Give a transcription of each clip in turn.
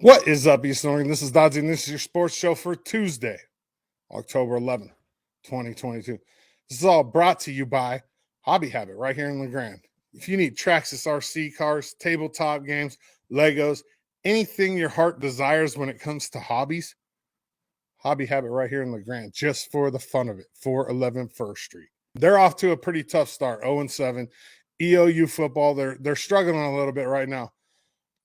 What is up, East Oregon? This is Dodgy, and this is your sports show for Tuesday, October 11th, 2022. This is all brought to you by Hobby Habit right here in Grande. If you need Traxxas RC cars, tabletop games, Legos, anything your heart desires when it comes to hobbies, Hobby Habit right here in Grande, just for the fun of it, 411 First Street. They're off to a pretty tough start, 0-7. EOU football, they're struggling a little bit right now.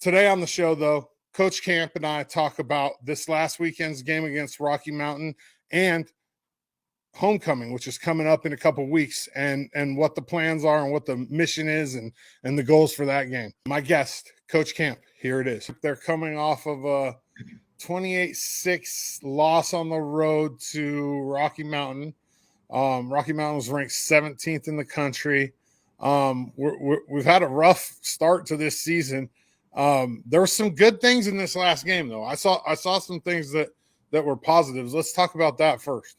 Today on the show, though, Coach Camp and I talk about this last weekend's game against Rocky Mountain and homecoming, which is coming up in a couple weeks, and what the plans are and what the mission is and the goals for that game. My guest, Coach Camp, here it is. They're coming off of a 28-6 loss on the road to Rocky Mountain. Rocky Mountain was ranked 17th in the country. We've had a rough start to this season. There were some good things in this last game, though. I saw some things that were positives. Let's talk about that first.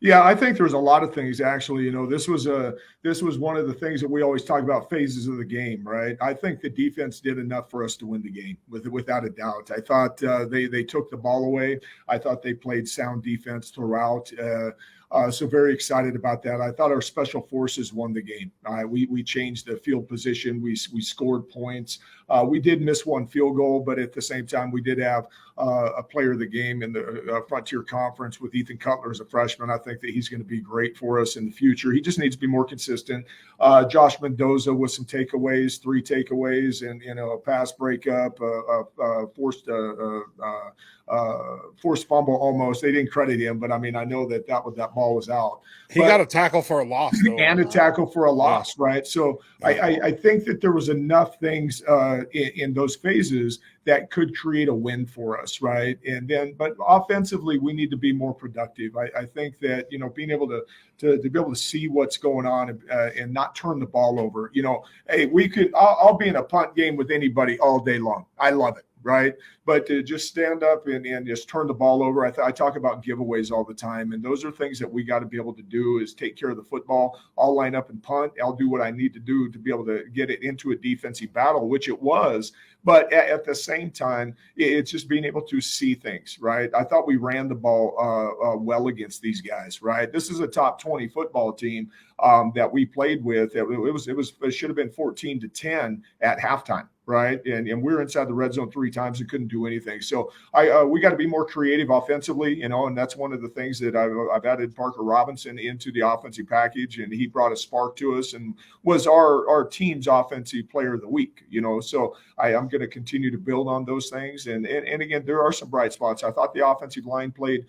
Yeah, I think there's a lot of things actually. This was one of the things that we always talk about, phases of the game, right? I think the defense did enough for us to win the game, without a doubt. I thought they took the ball away. I thought they played sound defense throughout. So very excited about that. I thought our special forces won the game. We changed the field position. We scored points. We did miss one field goal, but at the same time, we did have a player of the game in the Frontier Conference with Ethan Cutler as a freshman. I think that he's going to be great for us in the future. He just needs to be more consistent. Josh Mendoza with some takeaways, 3 takeaways, and a pass breakup, forced fumble almost. They didn't credit him, but I mean, I know that ball was out. He got a tackle for a loss, though, and a tackle for a loss, right? So I think that there was enough things in those phases that could create a win for us, right? And then, but offensively, we need to be more productive. I think that being able to be able to see what's going on and not turn the ball over. Hey, I'll be in a punt game with anybody all day long. I love it. Right. But to just stand up and just turn the ball over. I talk about giveaways all the time. And those are things that we got to be able to do, is take care of the football. I'll line up and punt. I'll do what I need to do to be able to get it into a defensive battle, which it was. But at the same time, it's just being able to see things, right? I thought we ran the ball well against these guys, right? This is a top 20 football team that we played with. It should have been 14-10 at halftime. Right. And we were inside the red zone 3 times and couldn't do anything. So we got to be more creative offensively, and that's one of the things that I've added Parker Robinson into the offensive package, and he brought a spark to us and was our team's offensive player of the week, so I'm going to continue to build on those things. And again, there are some bright spots. I thought the offensive line played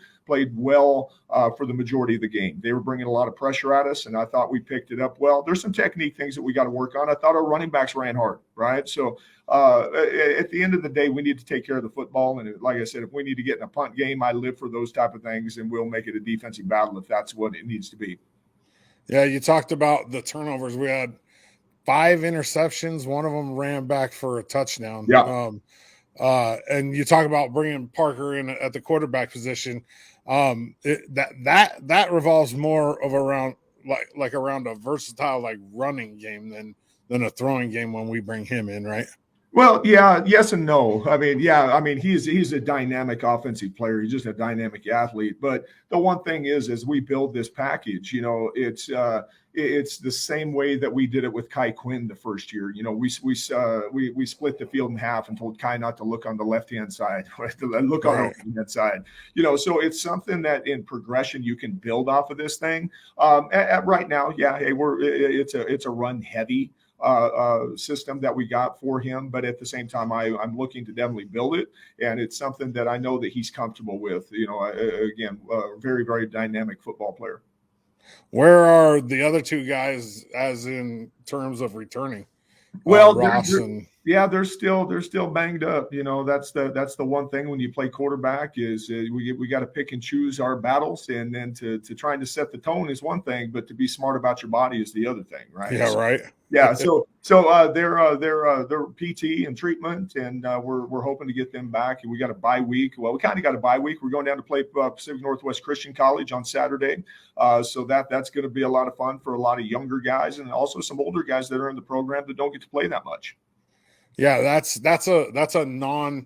well for the majority of the game. They were bringing a lot of pressure at us, and I thought we picked it up well. There's some technique things that we got to work on. I thought our running backs ran hard, right? So at the end of the day, we need to take care of the football. And like I said, if we need to get in a punt game, I live for those type of things, and we'll make it a defensive battle if that's what it needs to be. Yeah, you talked about the turnovers. We had 5 interceptions. One of them ran back for a touchdown. Yeah. And you talk about bringing Parker in at the quarterback position. That revolves more of around around a versatile running game than a throwing game when we bring him in, right? Well, yeah, yes and no. I mean, he's a dynamic offensive player. He's just a dynamic athlete. But the one thing is, as we build this package, it's the same way that we did it with Kai Quinn the first year. We split the field in half and told Kai not to look on the left-hand side, to look on the right-hand side. So it's something that in progression you can build off of this thing. Right now, yeah, hey, it's a run heavy system that we got for him, but at the same time, I'm looking to definitely build it, and it's something that I know that he's comfortable with. Again, very, very dynamic football player. Where are the other 2 guys, as in terms of returning? Well, Ross they're still banged up. That's the one thing when you play quarterback is we got to pick and choose our battles, and then to trying to set the tone is one thing, but to be smart about your body is the other thing, right? Yeah, right. Yeah, so they're PT and treatment, and we're hoping to get them back. And we got a bye week. Well, we kind of got a bye week. We're going down to play Pacific Northwest Christian College on Saturday, so that's going to be a lot of fun for a lot of younger guys, and also some older guys that are in the program that don't get to play that much. Yeah, that's a non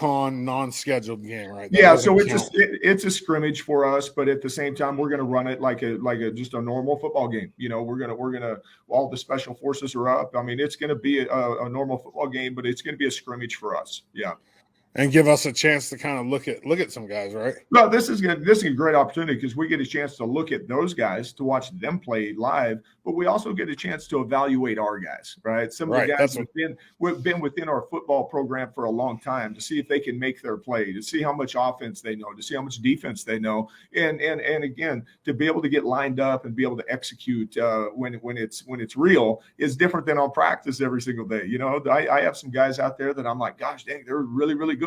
non-scheduled game, right? That Yeah, doesn't so count. it's a scrimmage for us, but at the same time, we're going to run it like a just a normal football game. We're gonna all the special forces are up. I mean, it's going to be a normal football game, but it's going to be a scrimmage for us. Yeah. And give us a chance to kind of look at some guys, right? No, this is a great opportunity because we get a chance to look at those guys, to watch them play live, but we also get a chance to evaluate our guys, right? Some of the guys have been within our football program for a long time, to see if they can make their play, to see how much offense they know, to see how much defense they know, and again, to be able to get lined up and be able to execute when it's real is different than on practice every single day. I have some guys out there that I'm like, gosh dang, they're really, really good,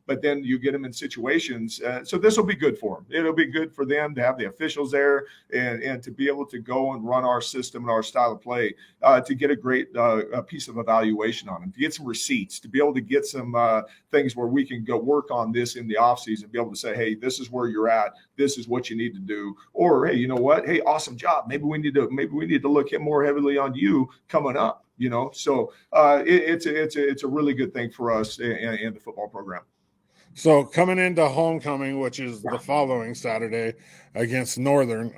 but then you get them in situations. So this will be good for them. It'll be good for them to have the officials there and to be able to go and run our system and our style of play, to get a great piece of evaluation on them, to get some receipts, to be able to get some things where we can go work on this in the offseason, be able to say, hey, this is where you're at. This is what you need to do. Or, hey, you know what? Hey, awesome job. Maybe we need to look more heavily on you coming up. So it's a really good thing for us in the football program. So coming into homecoming, which is the following Saturday against Northern,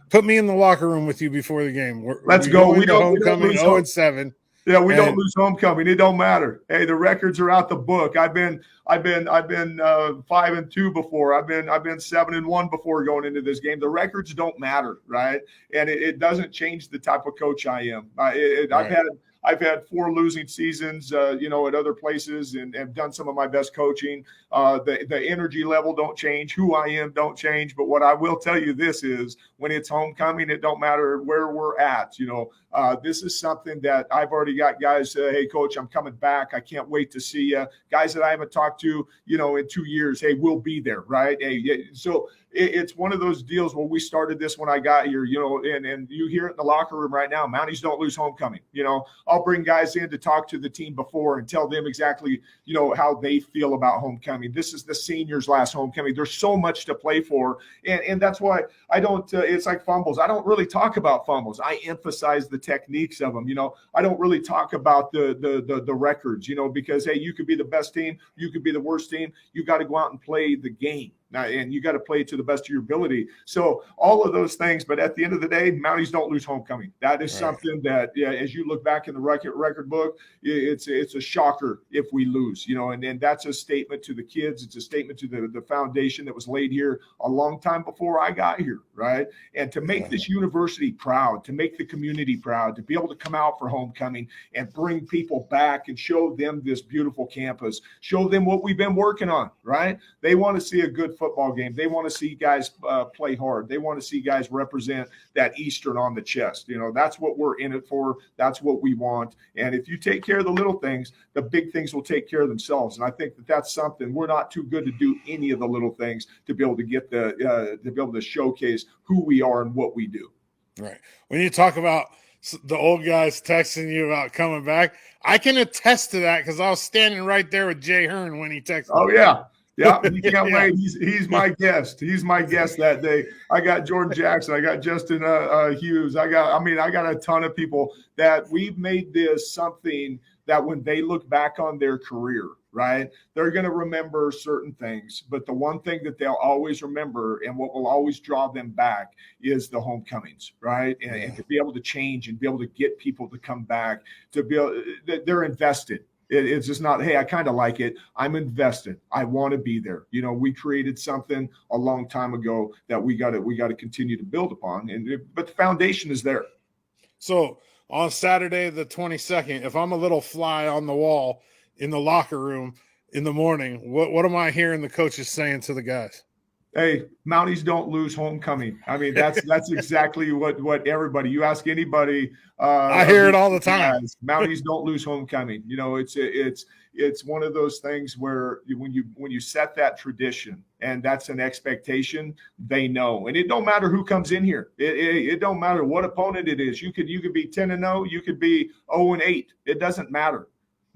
put me in the locker room with you before the game. Let's go. We don't homecoming 0-7. Yeah, we don't lose homecoming. It don't matter. Hey, the records are out the book. I've been 5-2 before. I've been 7-1 before going into this game. The records don't matter, right? And it doesn't change the type of coach I am. I've had 4 losing seasons, at other places, and have done some of my best coaching. The energy level don't change. Who I am don't change. But what I will tell you this is, when it's homecoming, it don't matter where we're at. This is something that I've already got guys say, hey, coach, I'm coming back. I can't wait to see you. Guys that I haven't talked to, in 2 years, hey, we'll be there, right? Hey, so it's one of those deals where we started this when I got here, and you hear it in the locker room right now. Mounties don't lose homecoming. I'll bring guys in to talk to the team before and tell them exactly, how they feel about homecoming. This is the seniors' last homecoming. There's so much to play for. And that's why I don't, it's like fumbles. I don't really talk about fumbles. I emphasize the techniques of them. I don't really talk about the records, because, hey, you could be the best team. You could be the worst team. You got to go out and play the game. Now, and you got to play to the best of your ability. So all of those things, but at the end of the day, Mounties don't lose homecoming. That is something that, as you look back in the record book, it's a shocker if we lose, and that's a statement to the kids. It's a statement to the foundation that was laid here a long time before I got here, right? And to make this university proud, to make the community proud, to be able to come out for homecoming and bring people back and show them this beautiful campus, show them what we've been working on, right? They want to see a good football game. They want to see guys play hard. They want to see guys represent that Eastern on the chest. That's what we're in it for. That's what we want. And if you take care of the little things, the big things will take care of themselves. And I think that's something we're not too good to do any of the little things to be able to get to be able to showcase who we are and what we do. Right. When you talk about the old guys texting you about coming back, I can attest to that because I was standing right there with Jay Hearn when he texted. Oh, yeah. Yeah, he can't wait. He's my guest. He's my guest that day. I got Jordan Jackson. I got Justin Hughes. I got a ton of people that we've made this something that when they look back on their career, right, they're going to remember certain things. But the one thing that they'll always remember and what will always draw them back is the homecomings, right? And to be able to change and be able to get people to come back, they're invested. It's just not, hey, I kind of like it. I'm invested. I want to be there. We created something a long time ago that we got to continue to build upon. But the foundation is there. So on Saturday, the 22nd, if I'm a little fly on the wall in the locker room in the morning, what am I hearing the coaches saying to the guys? Hey, Mounties don't lose homecoming. I mean, that's exactly what everybody. You ask anybody. I hear it all the time. Guys, Mounties don't lose homecoming. It's one of those things where when you set that tradition and that's an expectation, they know. And it don't matter who comes in here. It don't matter what opponent it is. You could be 10-0. You could be 0-8. It doesn't matter.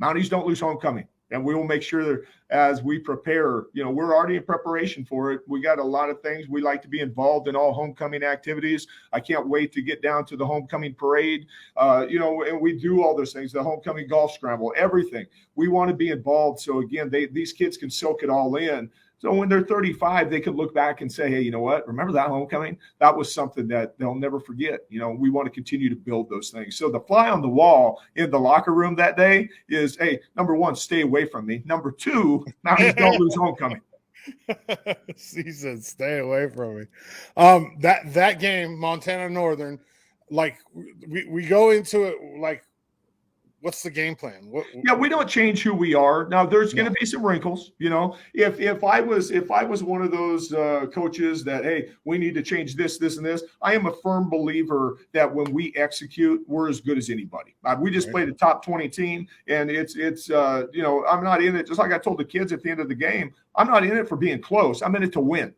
Mounties don't lose homecoming. And we will make sure that as we prepare, we're already in preparation for it. We got a lot of things. We like to be involved in all homecoming activities. I can't wait to get down to the homecoming parade, and we do all those things, the homecoming golf scramble, everything. We want to be involved. So again, these kids can soak it all in. So when they're 35, they can look back and say, hey, you know what? Remember that homecoming? That was something that they'll never forget. We want to continue to build those things. So the fly on the wall in the locker room that day is, hey, number one, stay away from me. Number two, now you don't lose homecoming. He said, stay away from me. That game, Montana Northern, like we go into it like, what's the game plan? We don't change who we are. Now there's going to be some wrinkles, if I was one of those coaches that, hey, we need to change this, and this, I am a firm believer that when we execute, we're as good as anybody. We just played a top 20 team, and it's I'm not in it. Just like I told the kids at the end of the game, I'm not in it for being close. I'm in it to win,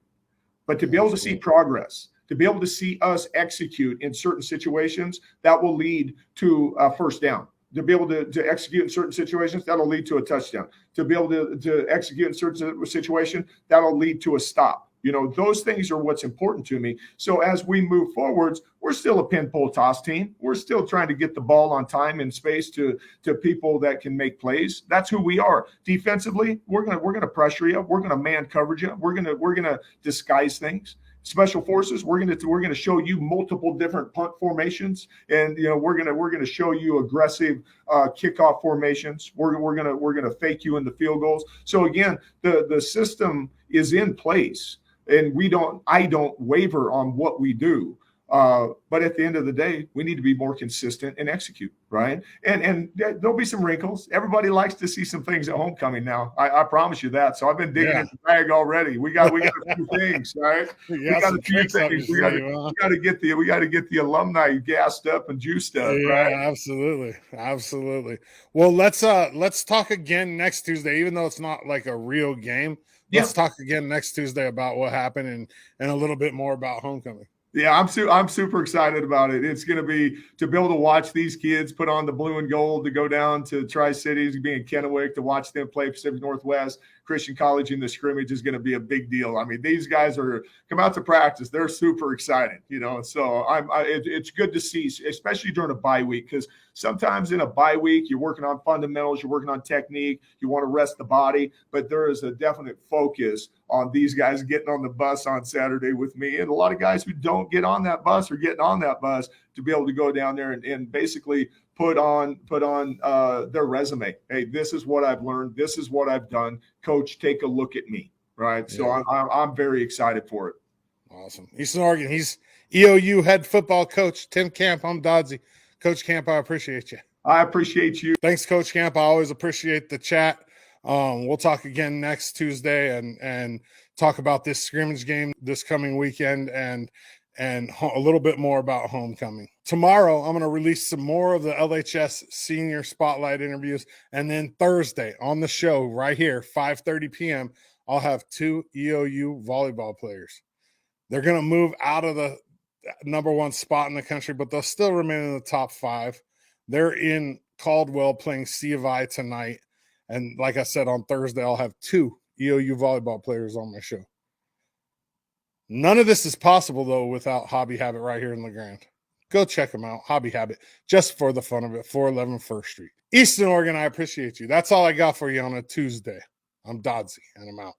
but to be able to see progress, to be able to see us execute in certain situations, that will lead to a first down. To be able to execute in certain situations, that'll lead to a touchdown. To be able to execute in certain situations, that'll lead to a stop. Those things are what's important to me. So as we move forwards, we're still a pin, pull, toss team. We're still trying to get the ball on time and space to people that can make plays. That's who we are. Defensively, we're gonna pressure you. We're gonna man coverage you. We're gonna disguise things. Special forces, we're gonna show you multiple different punt formations, and we're gonna show you aggressive kickoff formations. We're gonna fake you in the field goals. So again, the system is in place, and I don't waver on what we do. But at the end of the day, we need to be more consistent and execute, right? And there'll be some wrinkles. Everybody likes to see some things at homecoming now. I promise you that. So I've been digging in the bag already. We got a few things, right? We got a few things. We got to get the alumni gassed up and juiced up, right? Absolutely. Well, let's talk again next Tuesday, even though it's not like a real game. Let's talk again next Tuesday about what happened and a little bit more about homecoming. Yeah, I'm super excited about it. It's going to be to be able to watch these kids put on the blue and gold, to go down to Tri-Cities, be in Kennewick, to watch them play Pacific Northwest Christian College in the scrimmage is going to be a big deal. I mean, these guys come out to practice. They're super excited, so it's good to see, especially during a bye week, because sometimes in a bye week, you're working on fundamentals, you're working on technique, you want to rest the body, but there is a definite focus on these guys getting on the bus on Saturday with me. And a lot of guys who don't get on that bus are getting on that bus to be able to go down there and basically put on their resume. Hey, this is what I've learned. This is what I've done. Coach, take a look at me. Right. So I'm very excited for it. Awesome. Eastern Oregon. He's EOU head football coach, Tim Camp. I'm Dodsey. Coach Camp, I appreciate you. I appreciate you. Thanks, Coach Camp. I always appreciate the chat. We'll talk again next Tuesday and talk about this scrimmage game this coming weekend and a little bit more about homecoming. Tomorrow, I'm going to release some more of the LHS senior spotlight interviews. And then Thursday on the show right here, 5:30 p.m., I'll have 2 EOU volleyball players. They're going to move out of the number 1 spot in the country, but they'll still remain in the top 5. They're in Caldwell playing C of I tonight. And like I said, on Thursday, I'll have 2 EOU volleyball players on my show. None of this is possible, though, without Hobby Habit right here in LeGrand. Go check them out, Hobby Habit, just for the fun of it, 411 First Street. Eastern Oregon, I appreciate you. That's all I got for you on a Tuesday. I'm Dodsey, and I'm out.